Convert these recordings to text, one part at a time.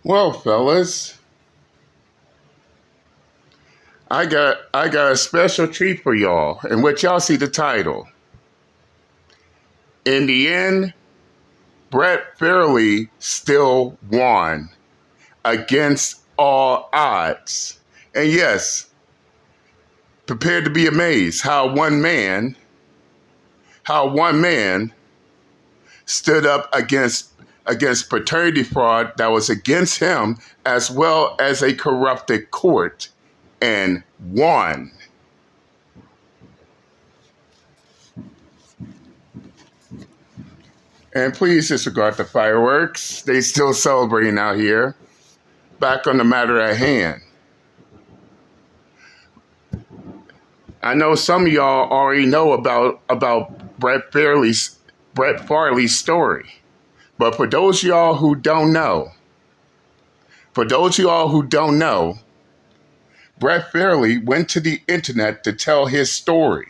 Well, fellas, I got a special treat for y'all, in which y'all see the title. In the end, Brett Fairley still won against all odds. And yes, prepare to be amazed how one man stood up against paternity fraud that was against him, as well as a corrupted court, and won. And please disregard the fireworks. They still celebrating out here. Back on the matter at hand. I know some of y'all already know about Brett Farley's story. But for those of y'all who don't know, Brett Fairley went to the internet to tell his story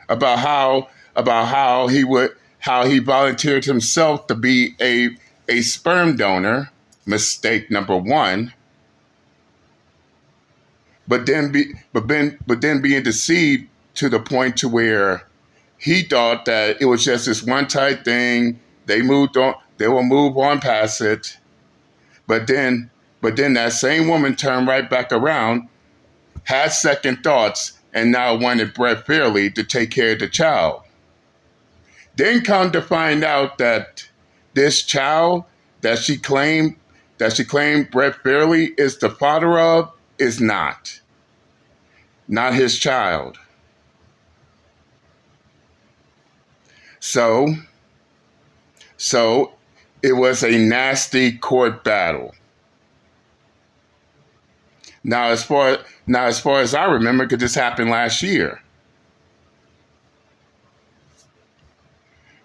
about how he volunteered himself to be a sperm donor, mistake number one, but then being deceived to the point to where he thought that it was just this one-time thing. They will move on past it. But then that same woman turned right back around, had second thoughts, and now wanted Brett Fairley to take care of the child. Then come to find out that this child that she claimed Brett Fairley is the father of is not his child. So it was a nasty court battle. Now, as far as I remember, because this happened last year,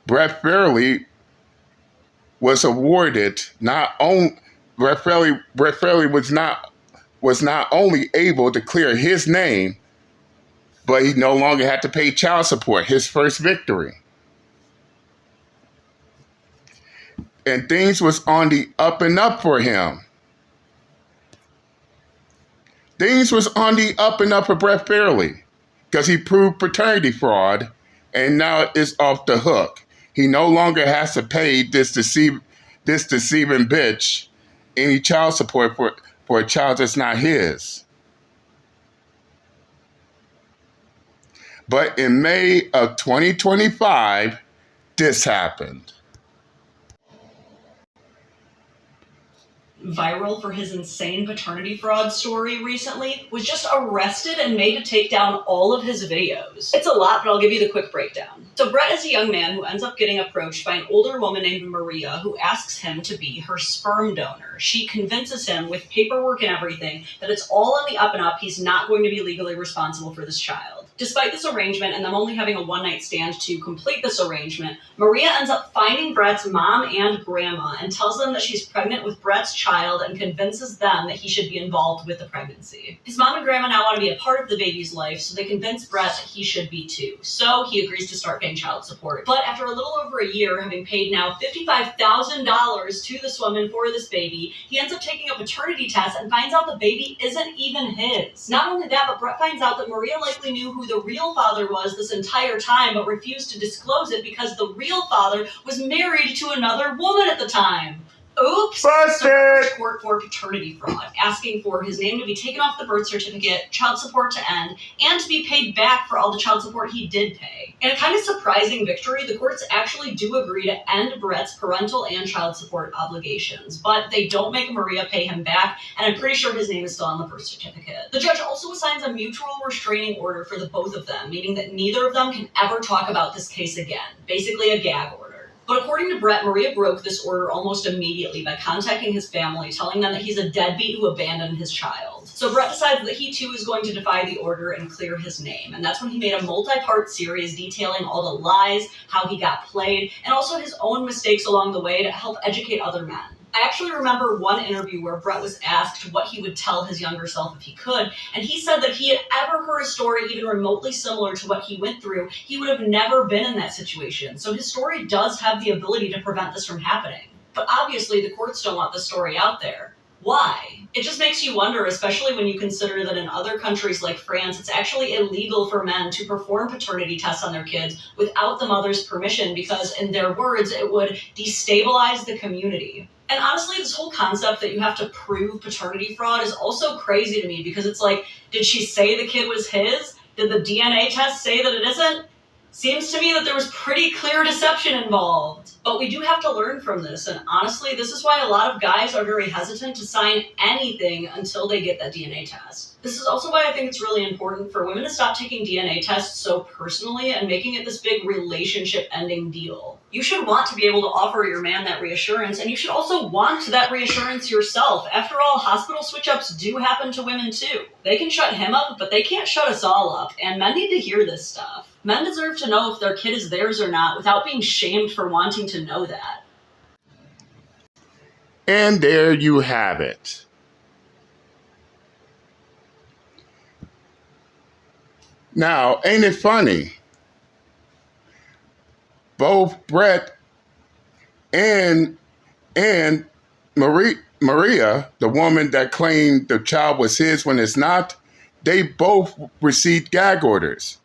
Brett Fairley was awarded Brett Fairley was not only able to clear his name, but he no longer had to pay child support. His first victory. And things was on the up and up for him. Things was on the up and up for Brett Fairley because he proved paternity fraud, and now it's off the hook. He no longer has to pay this deceiving bitch any child support for a child that's not his. But in May of 2025, this happened. Viral for his insane paternity fraud story recently, was just arrested and made to take down all of his videos. It's a lot, but I'll give you the quick breakdown. So Brett is a young man who ends up getting approached by an older woman named Maria who asks him to be her sperm donor. She convinces him with paperwork and everything that it's all on the up and up. He's not going to be legally responsible for this child. Despite this arrangement and them only having a one-night stand to complete this arrangement, Maria ends up finding Brett's mom and grandma and tells them that she's pregnant with Brett's child and convinces them that he should be involved with the pregnancy. His mom and grandma now want to be a part of the baby's life, so they convince Brett that he should be too. So he agrees to start paying child support. But after a little over a year, having paid now $55,000 to this woman for this baby, he ends up taking a paternity test and finds out the baby isn't even his. Not only that, but Brett finds out that Maria likely knew who the real father was this entire time, but refused to disclose it because the real father was married to another woman at the time. Oops! Busted! Court for paternity fraud, asking for his name to be taken off the birth certificate, child support to end, and to be paid back for all the child support he did pay. In a kind of surprising victory, the courts actually do agree to end Brett's parental and child support obligations, but they don't make Maria pay him back, and I'm pretty sure his name is still on the birth certificate. The judge also assigns a mutual restraining order for the both of them, meaning that neither of them can ever talk about this case again. Basically a gag order. But according to Brett, Maria broke this order almost immediately by contacting his family, telling them that he's a deadbeat who abandoned his child. So Brett decides that he too is going to defy the order and clear his name. And that's when he made a multi-part series detailing all the lies, how he got played, and also his own mistakes along the way to help educate other men. I actually remember one interview where Brett was asked what he would tell his younger self if he could, and he said that if he had ever heard a story even remotely similar to what he went through, he would have never been in that situation. So his story does have the ability to prevent this from happening. But obviously the courts don't want the story out there. Why? It just makes you wonder, especially when you consider that in other countries like France, it's actually illegal for men to perform paternity tests on their kids without the mother's permission because, in their words, it would destabilize the community. And honestly, this whole concept that you have to prove paternity fraud is also crazy to me because it's like, did she say the kid was his? Did the DNA test say that it isn't? Seems to me that there was pretty clear deception involved. But we do have to learn from this, and honestly, this is why a lot of guys are very hesitant to sign anything until they get that DNA test. This is also why I think it's really important for women to stop taking DNA tests so personally and making it this big relationship-ending deal. You should want to be able to offer your man that reassurance, and you should also want that reassurance yourself. After all, hospital switch-ups do happen to women too. They can shut him up, but they can't shut us all up, and men need to hear this stuff. Men deserve to know if their kid is theirs or not without being shamed for wanting to know that. And there you have it. Now, ain't it funny? Both Brett and Maria, the woman that claimed the child was his when it's not, they both received gag orders.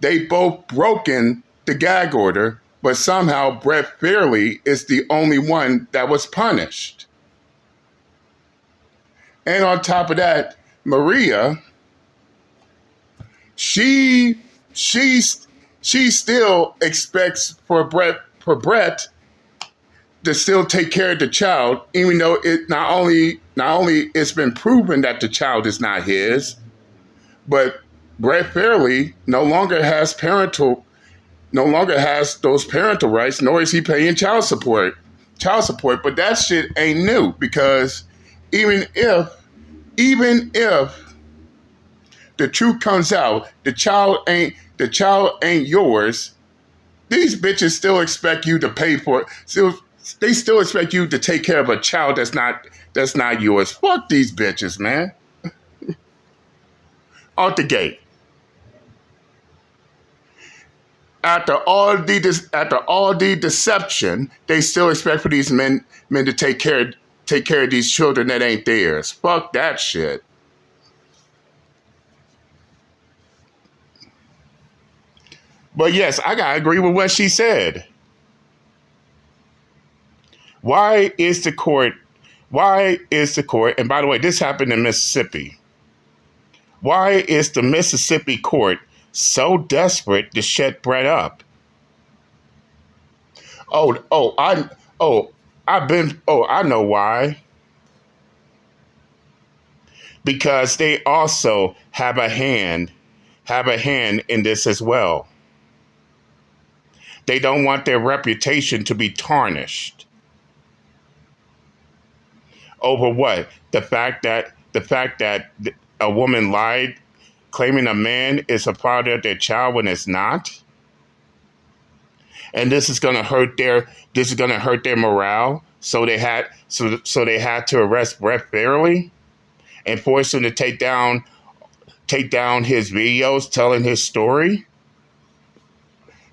They both broken the gag order, but somehow Brett Fairley is the only one that was punished. And on top of that, Maria, she still expects for Brett to still take care of the child, even though it not only it's been proven that the child is not his, but Brett Fairley no longer has those parental rights, nor is he paying child support. But that shit ain't new because even if the truth comes out, the child ain't yours, these bitches still expect you to pay for it. They still expect you to take care of a child that's not yours. Fuck these bitches, man. Out the gate. After all the deception, they still expect for these men to take care of these children that ain't theirs. Fuck that shit. But yes, I gotta agree with what she said. Why is the court, and by the way, this happened in Mississippi. Why is the Mississippi court so desperate to shut Brett up? I know why. Because they also have a hand in this as well. They don't want their reputation to be tarnished. Over what? The fact that a woman lied, claiming a man is a father of their child when it's not, and this is going to hurt their morale. So they had to arrest Brett Fairley and force him to take down his videos telling his story,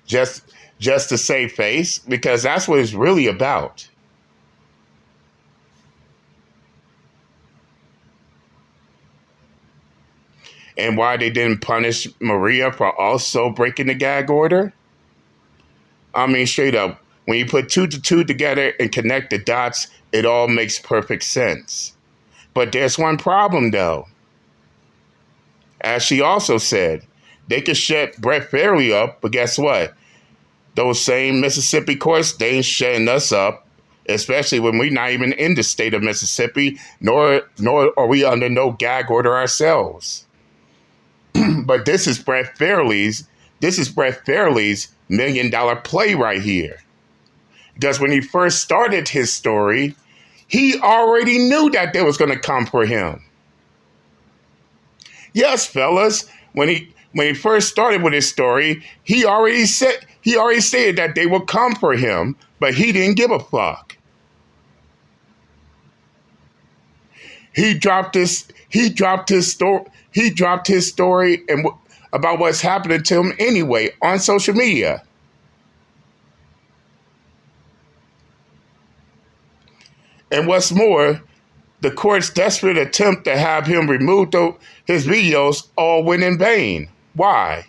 just to save face, because that's what it's really about. And why they didn't punish Maria for also breaking the gag order? I mean, straight up, when you put 2 to 2 together and connect the dots, it all makes perfect sense. But there's one problem, though. As she also said, they could shut Brett Fairley up, but guess what? Those same Mississippi courts, they ain't shutting us up, especially when we're not even in the state of Mississippi, nor are we under no gag order ourselves. But this is Brett Fairley's $1 million play right here. Because when he first started his story, he already knew that they was going to come for him. Yes, fellas, when he first started with his story, he already said that they would come for him, but he didn't give a fuck. He dropped his story and about what's happening to him anyway on social media. And what's more, the court's desperate attempt to have him remove his videos all went in vain. Why?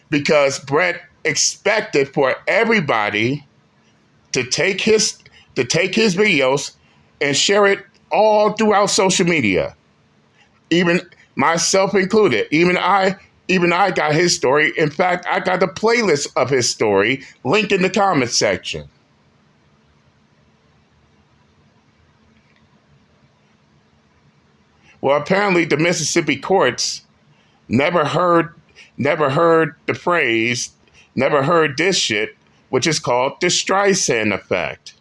Because Brett expected for everybody to take his videos and share it all throughout social media, even myself included. Even I got his story. In fact, I got the playlist of his story linked in the comments section. Well, apparently the Mississippi courts never heard the phrase, never heard this shit, which is called the Streisand effect.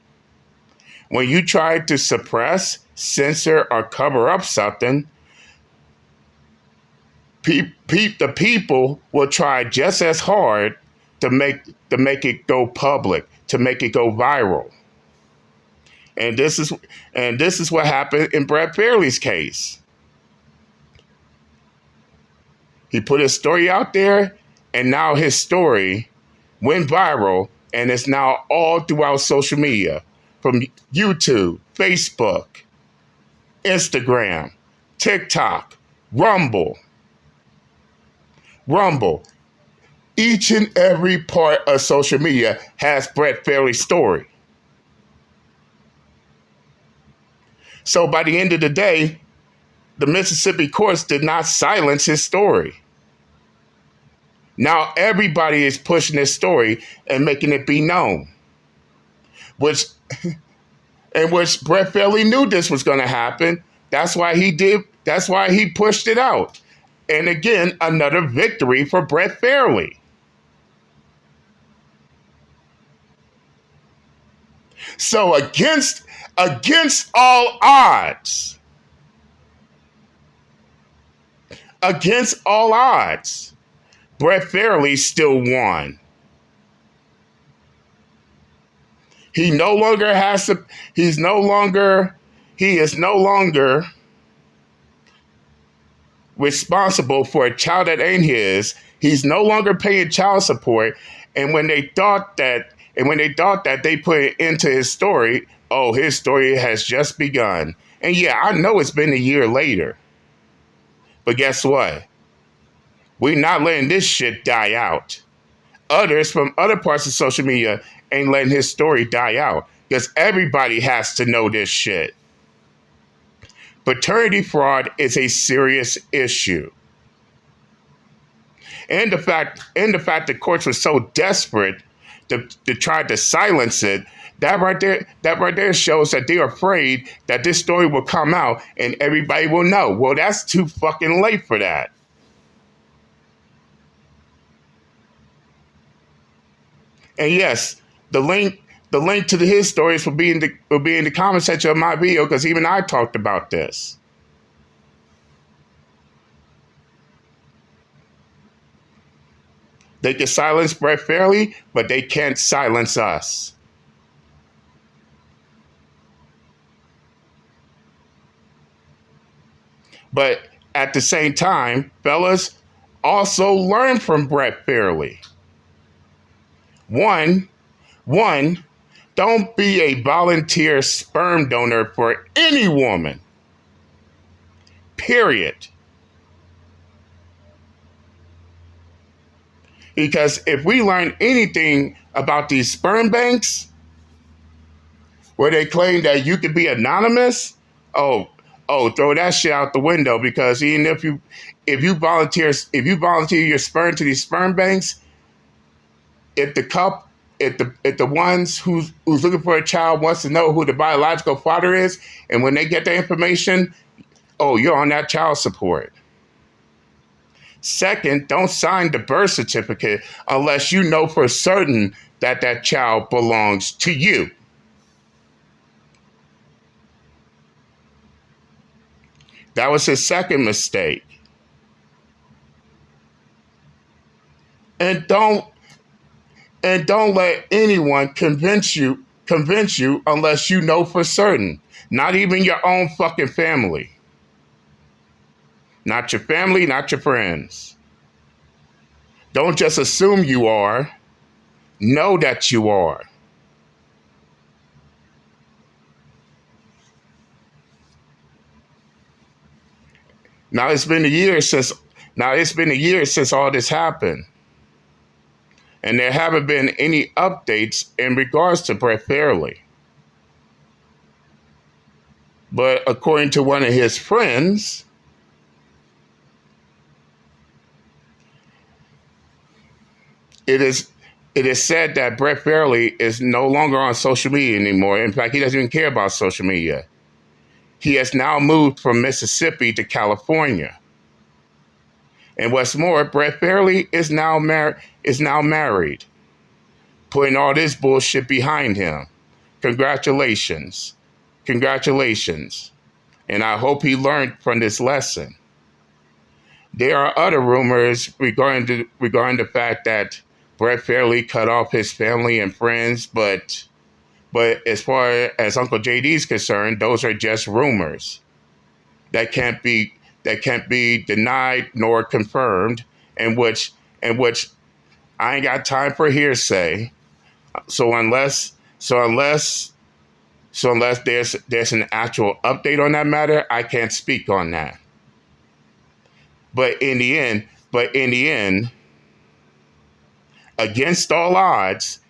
When you try to suppress, censor, or cover up something, the people will try just as hard to make it go public, to make it go viral. And this is what happened in Brett Fairley's case. He put his story out there, and now his story went viral, and it's now all throughout social media, from YouTube, Facebook, Instagram, TikTok, Rumble. Each and every part of social media has Brett Fairley's story. So by the end of the day, the Mississippi courts did not silence his story. Now everybody is pushing his story and making it be known, which Brett Fairley knew this was going to happen. That's why he pushed it out. And again, another victory for Brett Fairley. So against all odds, Brett Fairley still won. He is no longer responsible for a child that ain't his. He's no longer paying child support. And when they thought that they put it into his story, oh, his story has just begun. And yeah, I know it's been a year later. But guess what? We're not letting this shit die out. Others from other parts of social media ain't letting his story die out, because everybody has to know this shit. Paternity fraud is a serious issue. And the fact the courts were so desperate to try to silence it, that right there shows that they're afraid that this story will come out and everybody will know. Well, that's too fucking late for that. And yes, the link to his stories will be in the comment section of my video, because even I talked about this. They can silence Brett Fairley, but they can't silence us. But at the same time, fellas, also learn from Brett Fairley. One, don't be a volunteer sperm donor for any woman. Period. Because if we learn anything about these sperm banks, where they claim that you could be anonymous, throw that shit out the window. Because even if you volunteer your sperm to these sperm banks, if the ones who's looking for a child wants to know who the biological father is, and when they get the information, you're on that child support. Second, don't sign the birth certificate unless you know for certain that child belongs to you. That was his second mistake. And don't let anyone convince you unless you know for certain. Not even your own fucking family. Not your family, not your friends. Don't just assume you are. Know that you are. Now it's been a year since all this happened, and there haven't been any updates in regards to Brett Fairley. But according to one of his friends, it is said that Brett Fairley is no longer on social media anymore. In fact, he doesn't even care about social media. He has now moved from Mississippi to California. And what's more, Brett Fairley is now married, putting all this bullshit behind him. Congratulations. Congratulations. And I hope he learned from this lesson. There are other rumors regarding the fact that Brett Fairley cut off his family and friends, but as far as Uncle JD is concerned, those are just rumors that can't be denied nor confirmed, and which I ain't got time for hearsay. So unless there's an actual update on that matter, I can't speak on that. But in the end, against all odds,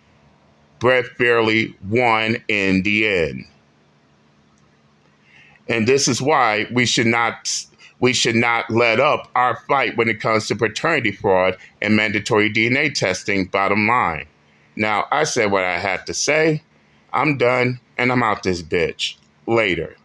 Brett Fairley won in the end. And this is why we should not let up our fight when it comes to paternity fraud and mandatory DNA testing, bottom line. Now, I said what I had to say. I'm done, and I'm out this bitch. Later.